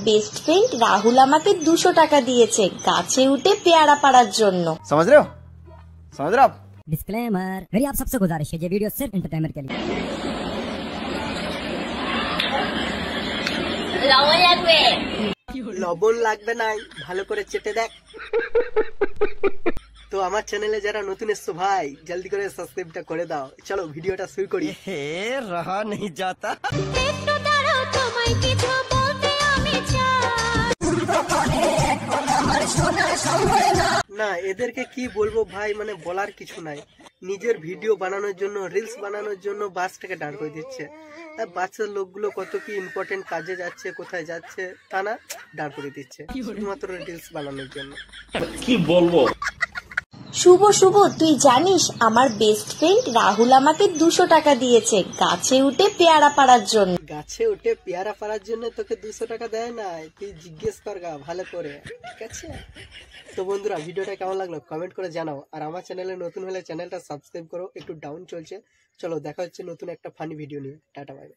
Best friend Rahul আমাকে 200 টাকা দিয়েছে গাছে উঠে পেয়ারা পাড়ার জন্য। समझ रहे हो? समझ रहे हो आप? डिस्क्लेमर, मेरी आप सबसे गुजारिश है, ये वीडियो सिर्फ एंटरटेनमेंट के लिए। লবণ লাগবে না, ভালো করে চেটে দেখ। তো আমার চ্যানেলে যারা নতুন এসছো ভাই জলদি করে সাবস্ক্রাইবটা করে দাও। চলো ভিডিওটা শুরু করি। रहा नहीं जाता। না এদেরকে কি বলবো ভাই, মানে বলার কিছু নাই। নিজের ভিডিও বানানোর জন্য, রিলস বানানোর জন্য বাসটাকে দাঁড় করে দিচ্ছে। আর বাচ্চার লোকগুলো কত কি ইম্পর্টেন্ট কাজে যাচ্ছে, কোথায় যাচ্ছে তা না, দাঁড় করে দিচ্ছে শুধুমাত্র রিলস বানানোর জন্য। কি বলবো? শুভ শুভ, তুই জানিস আমার বেস্ট ফ্রেন্ড রাহুল আমাকে 200 টাকা দিয়েছে গাছে উঠে পেয়ারা পাড়ার জন্য। গাছে উঠে পেয়ারা পাড়ার জন্য তোকে 200 টাকা দেয় না, তুই জিজ্ঞেস কর গা ভালো করে, ঠিক আছে? তো বন্ধুরা ভিডিওটা কেমন লাগলো কমেন্ট করে জানাও। আর আমার চ্যানেলে নতুন হলে চ্যানেলটা সাবস্ক্রাইব করো, একটু ডাউন চলছে। চলো দেখা হচ্ছে নতুন একটা ফানি ভিডিও নিয়ে। Tata bye.